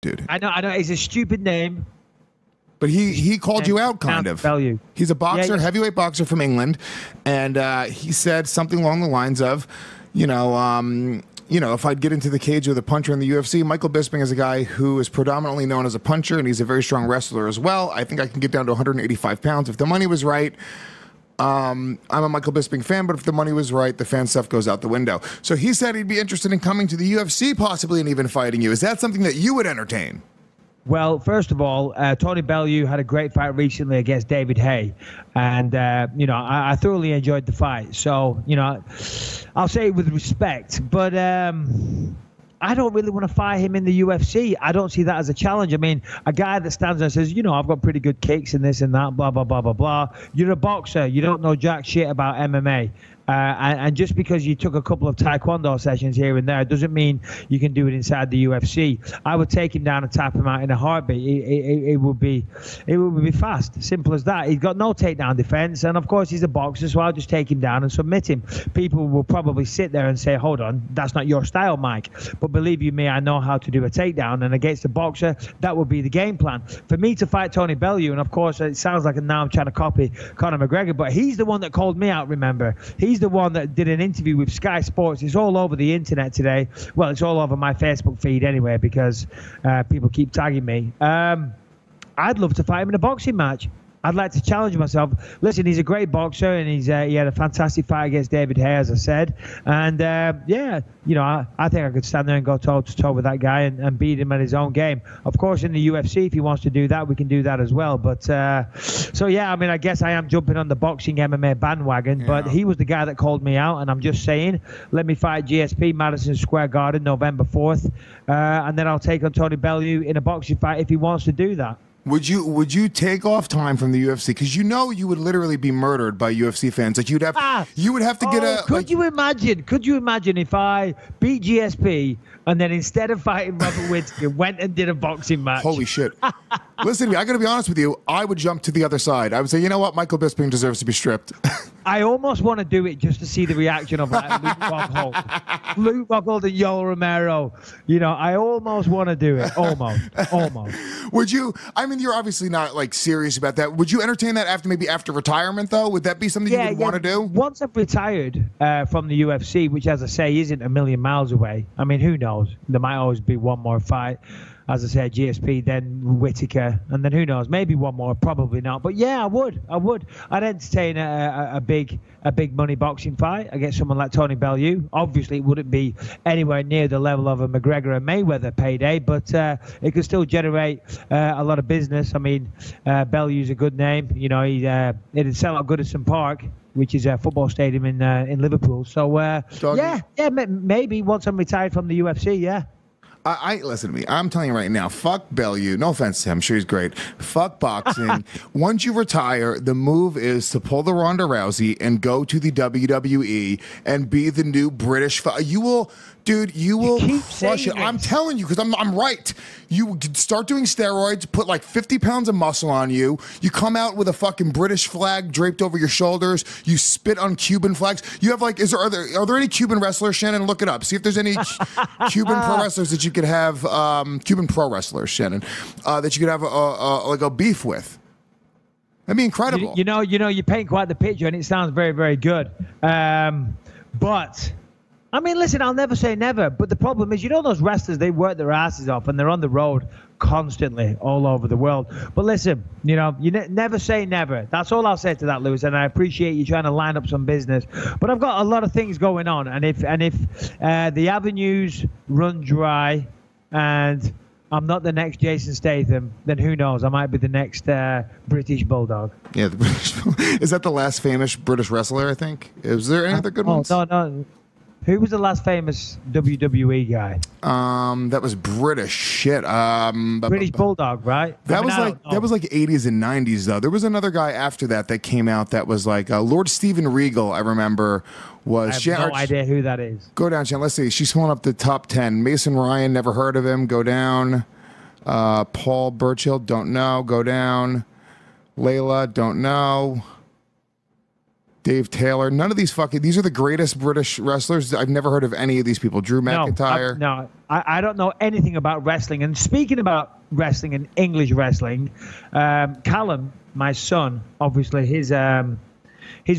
dude. I know. It's a stupid name. But he called you out, kind of. Bellew. He's a boxer, Yeah. heavyweight boxer from England, and he said something along the lines of, if I'd get into the cage with a puncher in the UFC, Michael Bisping is a guy who is predominantly known as a puncher, and he's a very strong wrestler as well. I think I can get down to 185 pounds if the money was right. I'm a Michael Bisping fan, but if the money was right, the fan stuff goes out the window. So he said he'd be interested in coming to the UFC possibly and even fighting you. Is that something that you would entertain? Well, first of all, Tony Bellew had a great fight recently against David Haye. And, I thoroughly enjoyed the fight. So, I'll say it with respect. But I don't really want to fight him in the UFC. I don't see that as a challenge. I mean, a guy that stands there and says, I've got pretty good kicks and this and that, blah, blah, blah, blah, blah. You're a boxer. You don't know jack shit about MMA. And just because you took a couple of taekwondo sessions here and there doesn't mean you can do it inside the UFC. I would take him down and tap him out in a heartbeat. It would be fast, simple as that. He's got no takedown defense, and of course he's a boxer, so I'll just take him down and submit him. People will probably sit there and say, "Hold on, that's not your style, Mike." But believe you me, I know how to do a takedown, and against a boxer, that would be the game plan. For me to fight Tony Bellew, and of course it sounds like now I'm trying to copy Conor McGregor, but he's the one that called me out. Remember, he's the one that did an interview with Sky Sports. It's all over the internet today. Well, it's all over my Facebook feed anyway because people keep tagging me. I'd love to fight him in a boxing match. I'd like to challenge myself. Listen, he's a great boxer, and he had a fantastic fight against David Haye, as I said. And, I think I could stand there and go toe-to-toe with that guy and beat him at his own game. Of course, in the UFC, if he wants to do that, we can do that as well. But, I guess I am jumping on the boxing MMA bandwagon. Yeah. But he was the guy that called me out, and I'm just saying, let me fight GSP, Madison Square Garden, November 4th. And then I'll take on Tony Bellew in a boxing fight if he wants to do that. Would you take off time from the UFC because you would literally be murdered by UFC fans? Like you would have to get a. Could you imagine if I beat GSP and then instead of fighting Robert Whittaker went and did a boxing match? Holy shit! Listen to me. I got to be honest with you. I would jump to the other side. I would say, you know what, Michael Bisping deserves to be stripped. I almost want to do it just to see the reaction of like Luke Rockhold and Yoel Romero. I almost want to do it. Almost. Would you? I mean, you're obviously not like serious about that. Would you entertain that after retirement though? Would that be something you would want to do? Once I've retired from the UFC, which as I say isn't a million miles away. I mean, who knows? There might always be one more fight. As I said, GSP, then Whittaker, and then who knows? Maybe one more, probably not. But yeah, I would. I'd entertain a big money boxing fight against someone like Tony Bellew. Obviously, it wouldn't be anywhere near the level of a McGregor and Mayweather payday, but it could still generate a lot of business. I mean, Bellew's a good name. It'd sell out Goodison Park, which is a football stadium in Liverpool. So maybe once I'm retired from the UFC, yeah. Listen to me. I'm telling you right now, fuck Bellew. No offense to him. I'm sure he's great. Fuck boxing. Once you retire, the move is to pull the Ronda Rousey and go to the WWE and be the new British. You will crush it. I'm telling you, because I'm right. You start doing steroids, put like 50 pounds of muscle on you. You come out with a fucking British flag draped over your shoulders. You spit on Cuban flags. You have like, are there any Cuban wrestlers, Shannon? Look it up. See if there's any Cuban pro wrestlers that you could have, Cuban pro wrestlers, Shannon, that you could have a beef with. That'd be incredible. You paint quite the picture, and it sounds very, very good. But I mean, listen, I'll never say never, but the problem is, those wrestlers, they work their asses off and they're on the road constantly all over the world. But listen, never say never. That's all I'll say to that, Lewis, and I appreciate you trying to line up some business. But I've got a lot of things going on, and if the avenues run dry and I'm not the next Jason Statham, then who knows? I might be the next British Bulldog. Yeah, the British. Is that the last famous British wrestler, I think? Is there any other good ones? No. Who was the last famous WWE guy? That was British shit. British Bulldog, right? That was like 80s and 90s though. There was another guy after that came out that was like Lord Steven Regal. I remember was. I have no idea who that is. Go down, Shan. Let's see. She's pulling up the top 10. Mason Ryan, never heard of him. Go down. Paul Burchill, don't know. Go down. Layla, don't know. Dave Taylor. None of these these are the greatest British wrestlers. I've never heard of any of these people. Drew McIntyre. I don't know anything about wrestling. And speaking about wrestling and English wrestling, Callum, my son, obviously his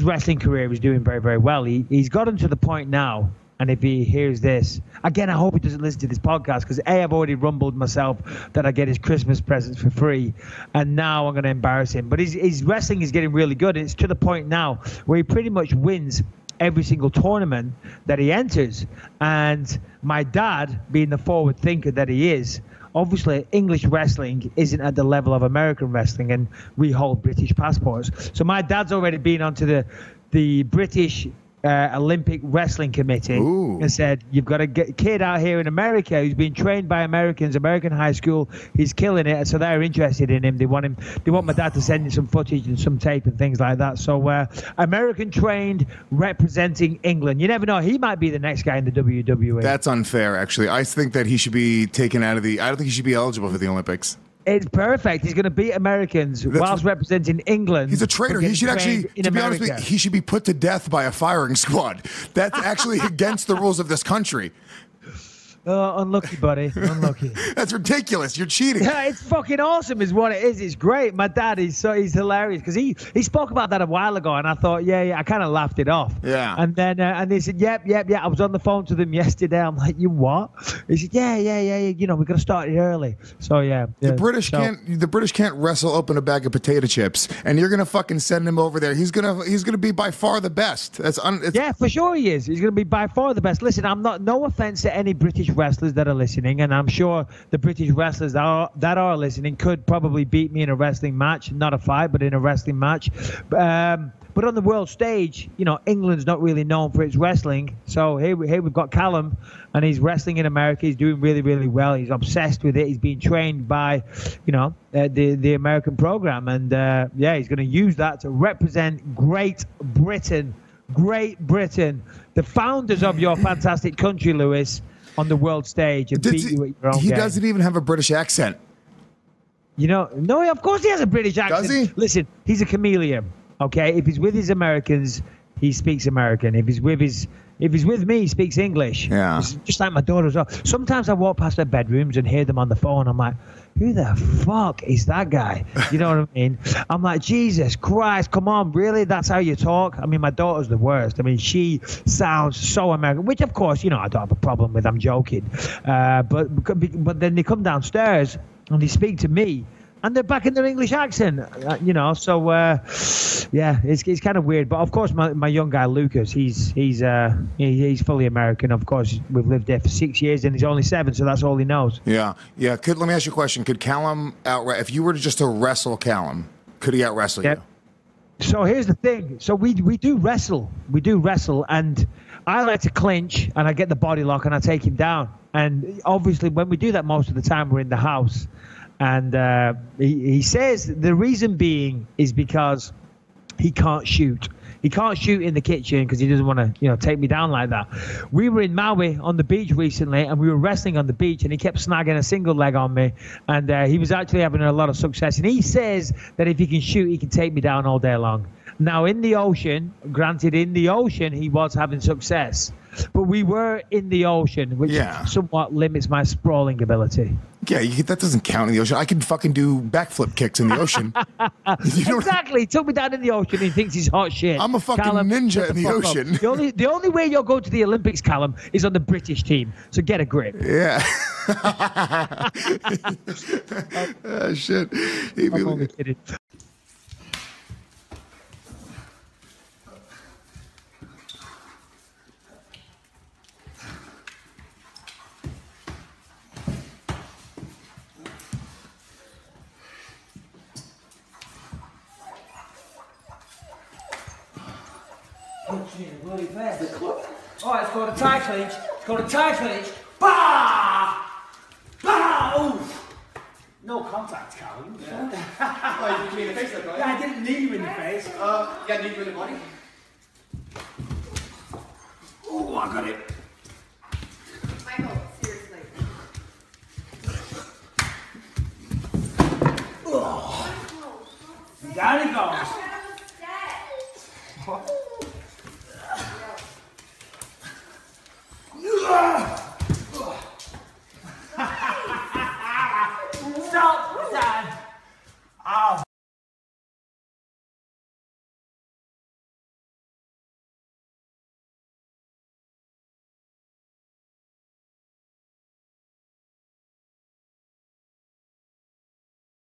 wrestling career is doing very, very well. He's gotten to the point now, and if he hears this, again, I hope he doesn't listen to this podcast, because I've already rumbled myself that I get his Christmas presents for free, and now I'm going to embarrass him. But his wrestling is getting really good. It's to the point now where he pretty much wins every single tournament that he enters. And my dad, being the forward thinker that he is, obviously English wrestling isn't at the level of American wrestling, and we hold British passports. So my dad's already been onto the British Olympic Wrestling Committee. Ooh. And said, you've got a kid out here in America who's been trained by Americans, American high school. He's killing it. So they're interested in him. They want my dad to send him some footage and some tape and things like that. So American trained, representing England. You never know. He might be the next guy in the WWE. That's unfair, actually. I think that he should be taken out of I don't think he should be eligible for the Olympics. It's perfect. He's going to beat Americans whilst representing England. He's a traitor. He should actually, to be honest with you, he should be put to death by a firing squad. That's actually against the rules of this country. Unlucky, buddy. Unlucky. That's ridiculous. You're cheating. Yeah, it's fucking awesome is what it is. It's great. My dad, he's hilarious, because he spoke about that a while ago, and I thought, yeah, I kind of laughed it off. Yeah. And then and they said, yep. I was on the phone to them yesterday. I'm like, you what? He said, yeah. You know, we're gonna start it early. So yeah. The British can't wrestle open a bag of potato chips, and you're gonna fucking send him over there. He's gonna be by far the best. Yeah, for sure he is. He's gonna be by far the best. Listen, no offense to any British wrestlers that are listening, and I'm sure the British wrestlers that are listening could probably beat me in a wrestling match, not a fight, but in a wrestling match. But on the world stage, you know, England's not really known for its wrestling. So here we've got Callum, and he's wrestling in America. He's doing really, really well. He's obsessed with it. He's being trained by, you know, the American program, and he's going to use that to represent Great Britain, the founders of your fantastic country, Lewis, on the world stage, and beat you at your own game. Doesn't even have a British accent. You know, no, of course he has a British accent. Does he? Listen, he's a chameleon. Okay, if he's with his Americans, he speaks American. If he's with me, he speaks English. Yeah. It's just like my daughter as well. Sometimes I walk past their bedrooms and hear them on the phone. I'm like, who the fuck is that guy? You know what I mean? I'm like, Jesus Christ, come on, really? That's how you talk? I mean, my daughter's the worst. I mean, she sounds so American, which, of course, you know, I don't have a problem with. I'm joking. But then they come downstairs and they speak to me, and they're back in their English accent, you know. So it's kind of weird. But of course, my young guy Lucas, he's fully American. Of course, we've lived there for 6 years, and he's only 7, so that's all he knows. Yeah. Let me ask you a question. Could Callum if you were to wrestle Callum, could he out-wrestle you? So here's the thing. So we do wrestle. And I like to clinch, and I get the body lock, and I take him down. And obviously, when we do that, most of the time we're in the house. And he says the reason being is because he can't shoot. He can't shoot in the kitchen because he doesn't want to, you know, take me down like that. We were in Maui on the beach recently, and we were wrestling on the beach, and he kept snagging a single leg on me, and he was actually having a lot of success. And he says that if he can shoot, he can take me down all day long. Now, in the ocean, granted, he was having success. But we were in the ocean, which somewhat limits my sprawling ability. Yeah, that doesn't count in the ocean. I can fucking do backflip kicks in the ocean. Exactly. He took me down in the ocean. He thinks he's hot shit. I'm a fucking ninja in the ocean. The only way you'll go to the Olympics, Callum, is on the British team. So get a grip. Yeah. Shit. I'm only kidding. Really fast. Oh, it's called a tie clinch. Bah! Bah! Oof! No contact, Callum. Yeah. Oh, you mean in the face, though, I didn't knee you in the face. Yeah, knee you in the body. Oh, I got it. Michael, seriously. Oh. Down he goes. What? Stop, Dad.